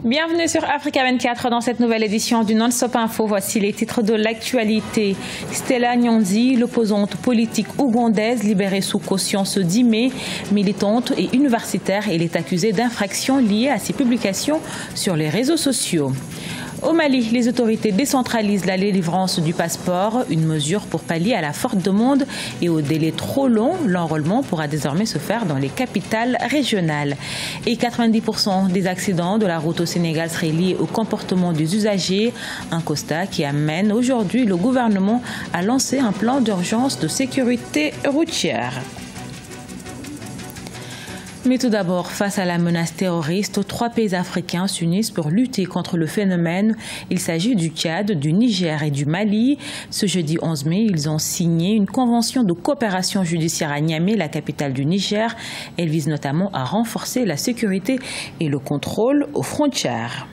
Bienvenue sur Africa 24 dans cette nouvelle édition du Non-Stop Info. Voici les titres de l'actualité. Stella Nyonzi, l'opposante politique ougandaise libérée sous caution ce 10 mai, militante et universitaire, elle est accusée d'infractions liées à ses publications sur les réseaux sociaux. Au Mali, les autorités décentralisent la délivrance du passeport, une mesure pour pallier à la forte demande et au délai trop long. L'enrôlement pourra désormais se faire dans les capitales régionales. Et 90% des accidents de la route au Sénégal seraient liés au comportement des usagers. Un constat qui amène aujourd'hui le gouvernement à lancer un plan d'urgence de sécurité routière. Mais tout d'abord, face à la menace terroriste, 3 pays africains s'unissent pour lutter contre le phénomène. Il s'agit du Tchad, du Niger et du Mali. Ce jeudi 11 mai, ils ont signé une convention de coopération judiciaire à Niamey, la capitale du Niger. Elle vise notamment à renforcer la sécurité et le contrôle aux frontières.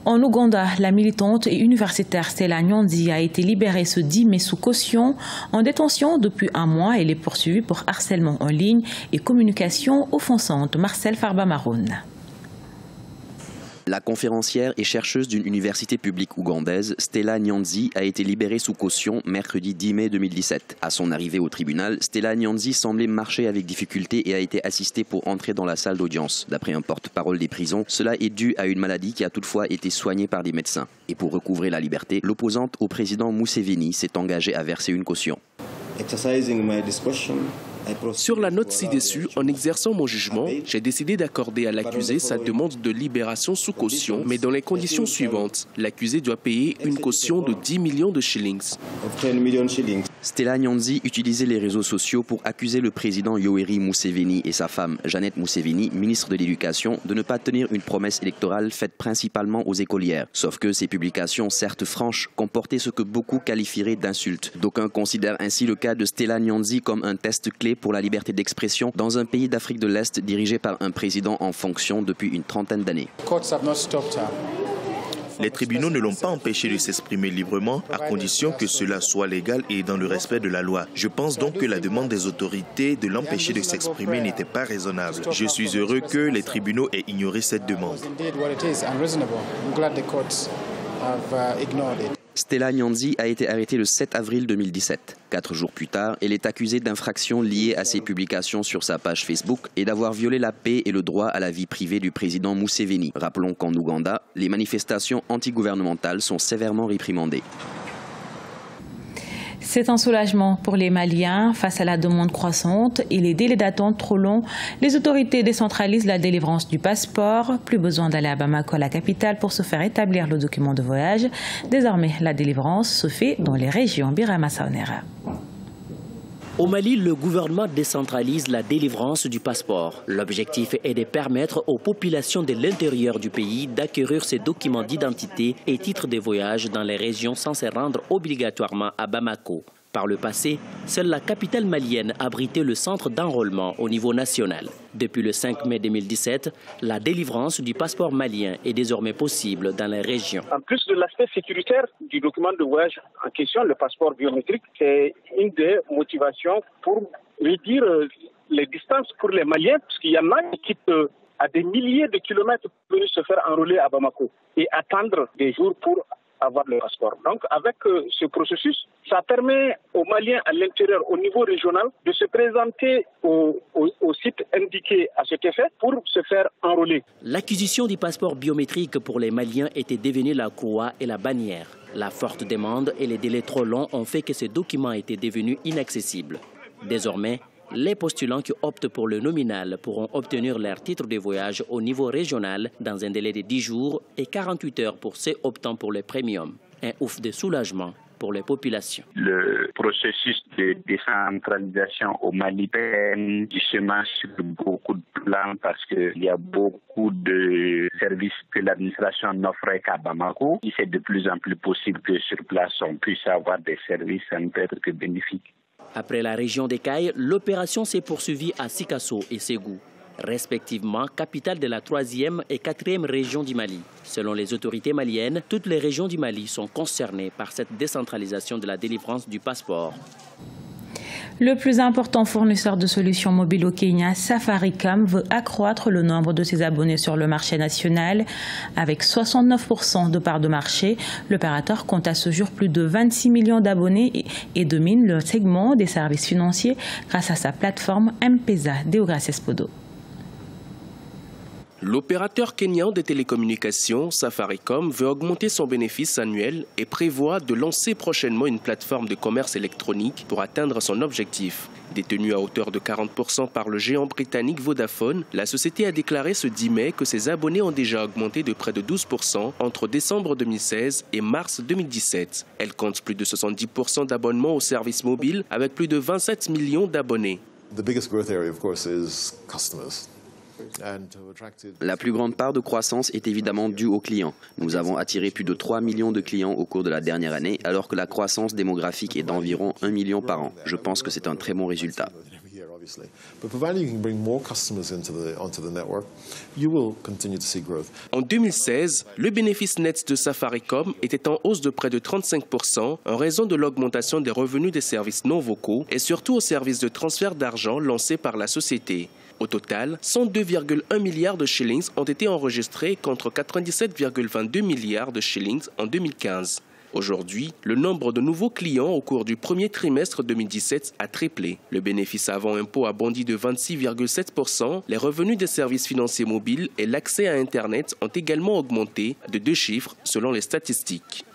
En Ouganda, la militante et universitaire Stella Nyonzi a été libérée ce 10 mai sous caution. En détention depuis un mois, elle est poursuivie pour harcèlement en ligne et communication offensante. Marcel Farba-Maroun. La conférencière et chercheuse d'une université publique ougandaise, Stella Nyonzi, a été libérée sous caution mercredi 10 mai 2017. À son arrivée au tribunal, Stella Nyonzi semblait marcher avec difficulté et a été assistée pour entrer dans la salle d'audience. D'après un porte-parole des prisons, cela est dû à une maladie qui a toutefois été soignée par des médecins. Et pour recouvrer la liberté, l'opposante au président Museveni s'est engagée à verser une caution. Sur la note ci-dessus, en exerçant mon jugement, j'ai décidé d'accorder à l'accusé sa demande de libération sous caution, mais dans les conditions suivantes. L'accusé doit payer une caution de 10 millions de shillings. Stella Nyonzi utilisait les réseaux sociaux pour accuser le président Yoweri Museveni et sa femme Janet Museveni, ministre de l'Éducation, de ne pas tenir une promesse électorale faite principalement aux écolières. Sauf que ces publications, certes franches, comportaient ce que beaucoup qualifieraient d'insultes. D'aucuns considèrent ainsi le cas de Stella Nyonzi comme un test clé pour la liberté d'expression dans un pays d'Afrique de l'Est dirigé par un président en fonction depuis une trentaine d'années. Les tribunaux ne l'ont pas empêché de s'exprimer librement, à condition que cela soit légal et dans le respect de la loi. Je pense donc que la demande des autorités de l'empêcher de s'exprimer n'était pas raisonnable. Je suis heureux que les tribunaux aient ignoré cette demande. Stella Nyonzi a été arrêtée le 7 avril 2017. 4 jours plus tard, elle est accusée d'infractions liées à ses publications sur sa page Facebook et d'avoir violé la paix et le droit à la vie privée du président Museveni. Rappelons qu'en Ouganda, les manifestations antigouvernementales sont sévèrement réprimandées. C'est un soulagement pour les Maliens face à la demande croissante et les délais d'attente trop longs. Les autorités décentralisent la délivrance du passeport. Plus besoin d'aller à Bamako, la capitale, pour se faire établir le document de voyage. Désormais, la délivrance se fait dans les régions. Birama Saonera. Au Mali, le gouvernement décentralise la délivrance du passeport. L'objectif est de permettre aux populations de l'intérieur du pays d'acquérir ces documents d'identité et titres de voyage dans les régions sans se rendre obligatoirement à Bamako. Par le passé, seule la capitale malienne abritait le centre d'enrôlement au niveau national. Depuis le 5 mai 2017, la délivrance du passeport malien est désormais possible dans les régions. En plus de l'aspect sécuritaire du document de voyage en question, le passeport biométrique, c'est une des motivations pour réduire les distances pour les Maliens, parce qu'il y en a qui quittent à des milliers de kilomètres pour venir se faire enrôler à Bamako et attendre des jours pour avoir le passeport. Donc avec ce processus, ça permet aux Maliens à l'intérieur, au niveau régional, de se présenter au site indiqué à cet effet pour se faire enrôler. L'acquisition du passeport biométrique pour les Maliens était devenue la croix et la bannière. La forte demande et les délais trop longs ont fait que ces documents étaient devenus inaccessibles. Désormais, les postulants qui optent pour le nominal pourront obtenir leur titre de voyage au niveau régional dans un délai de 10 jours et 48 heures pour ceux optant pour le premium. Un ouf de soulagement pour les populations. Le processus de décentralisation au Mali peine justement sur beaucoup de plans parce qu'il y a beaucoup de services que l'administration n'offrait qu'à Bamako. Et c'est de plus en plus possible que sur place on puisse avoir des services, ça ne peut être que bénéfique. Après la région des Cailles, l'opération s'est poursuivie à Sikasso et Ségou, respectivement capitale de la 3e et 4e région du Mali. Selon les autorités maliennes, toutes les régions du Mali sont concernées par cette décentralisation de la délivrance du passeport. Le plus important fournisseur de solutions mobiles au Kenya, Safaricom, veut accroître le nombre de ses abonnés sur le marché national. Avec 69% de part de marché, l'opérateur compte à ce jour plus de 26 millions d'abonnés et domine le segment des services financiers grâce à sa plateforme M-Pesa. Deogracias Podo. L'opérateur kenyan de télécommunications, Safaricom, veut augmenter son bénéfice annuel et prévoit de lancer prochainement une plateforme de commerce électronique pour atteindre son objectif. Détenue à hauteur de 40% par le géant britannique Vodafone, la société a déclaré ce 10 mai que ses abonnés ont déjà augmenté de près de 12% entre décembre 2016 et mars 2017. Elle compte plus de 70% d'abonnements aux services mobiles avec plus de 27 millions d'abonnés. La plus grande part de croissance est évidemment due aux clients. Nous avons attiré plus de 3 millions de clients au cours de la dernière année, alors que la croissance démographique est d'environ 1 million par an. Je pense que c'est un très bon résultat. En 2016, le bénéfice net de Safaricom était en hausse de près de 35% en raison de l'augmentation des revenus des services non vocaux et surtout aux services de transfert d'argent lancés par la société. Au total, 102,1 milliards de shillings ont été enregistrés contre 97,22 milliards de shillings en 2015. Aujourd'hui, le nombre de nouveaux clients au cours du premier trimestre 2017 a triplé. Le bénéfice avant impôt a bondi de 26,7%. Les revenus des services financiers mobiles et l'accès à Internet ont également augmenté de 2 chiffres selon les statistiques.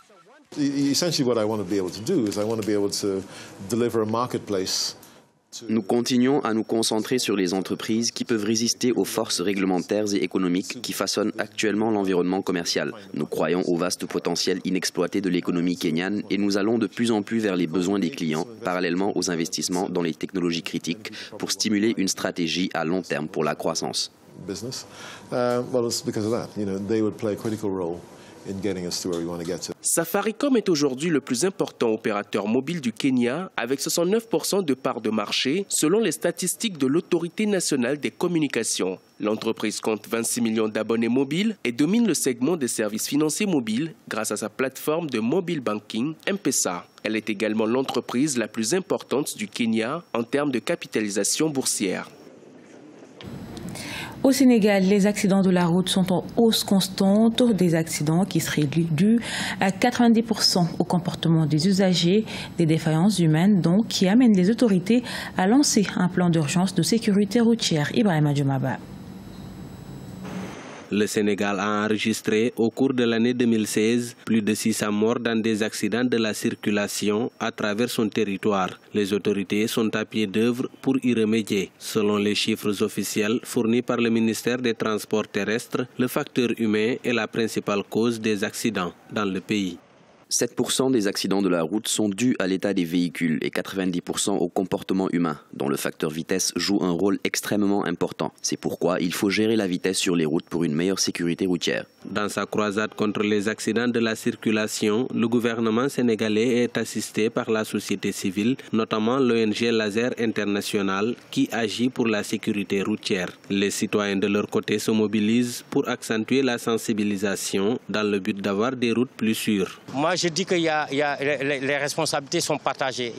Nous continuons à nous concentrer sur les entreprises qui peuvent résister aux forces réglementaires et économiques qui façonnent actuellement l'environnement commercial. Nous croyons au vaste potentiel inexploité de l'économie kenyane et nous allons de plus en plus vers les besoins des clients, parallèlement aux investissements dans les technologies critiques, pour stimuler une stratégie à long terme pour la croissance. Safaricom est aujourd'hui le plus important opérateur mobile du Kenya avec 69% de part de marché selon les statistiques de l'Autorité nationale des communications. L'entreprise compte 26 millions d'abonnés mobiles et domine le segment des services financiers mobiles grâce à sa plateforme de mobile banking M-Pesa. Elle est également l'entreprise la plus importante du Kenya en termes de capitalisation boursière. Au Sénégal, les accidents de la route sont en hausse constante, des accidents qui seraient dus à 90% au comportement des usagers, des défaillances humaines donc qui amènent les autorités à lancer un plan d'urgence de sécurité routière. Ibrahima Djoumaba. Le Sénégal a enregistré au cours de l'année 2016 plus de 600 morts dans des accidents de la circulation à travers son territoire. Les autorités sont à pied d'œuvre pour y remédier. Selon les chiffres officiels fournis par le ministère des Transports terrestres, le facteur humain est la principale cause des accidents dans le pays. 7% des accidents de la route sont dus à l'état des véhicules et 90% au comportement humain, dont le facteur vitesse joue un rôle extrêmement important. C'est pourquoi il faut gérer la vitesse sur les routes pour une meilleure sécurité routière. Dans sa croisade contre les accidents de la circulation, le gouvernement sénégalais est assisté par la société civile, notamment l'ONG Laser International, qui agit pour la sécurité routière. Les citoyens de leur côté se mobilisent pour accentuer la sensibilisation dans le but d'avoir des routes plus sûres. Moi, je dis que les responsabilités sont partagées.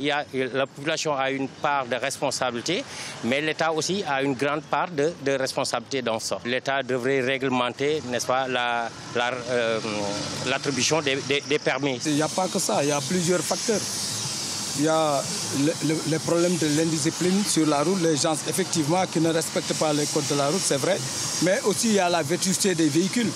La population a une part de responsabilité, mais l'État aussi a une grande part de responsabilité dans ça. L'État devrait réglementer, n'est-ce pas, l'attribution des permis. Il n'y a pas que ça, il y a plusieurs facteurs. Il y a les problèmes de l'indiscipline sur la route, les gens effectivement qui ne respectent pas les codes de la route, c'est vrai, mais aussi il y a la vétusté des véhicules.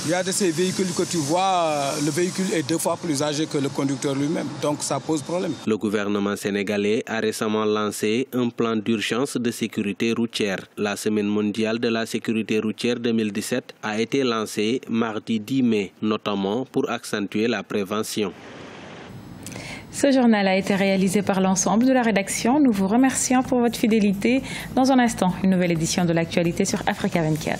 Il y a de ces véhicules que tu vois, le véhicule est 2 fois plus âgé que le conducteur lui-même, donc ça pose problème. Le gouvernement sénégalais a récemment lancé un plan d'urgence de sécurité routière. La Semaine mondiale de la sécurité routière 2017 a été lancée mardi 10 mai, notamment pour accentuer la prévention. Ce journal a été réalisé par l'ensemble de la rédaction. Nous vous remercions pour votre fidélité. Dans un instant, une nouvelle édition de l'actualité sur Africa 24.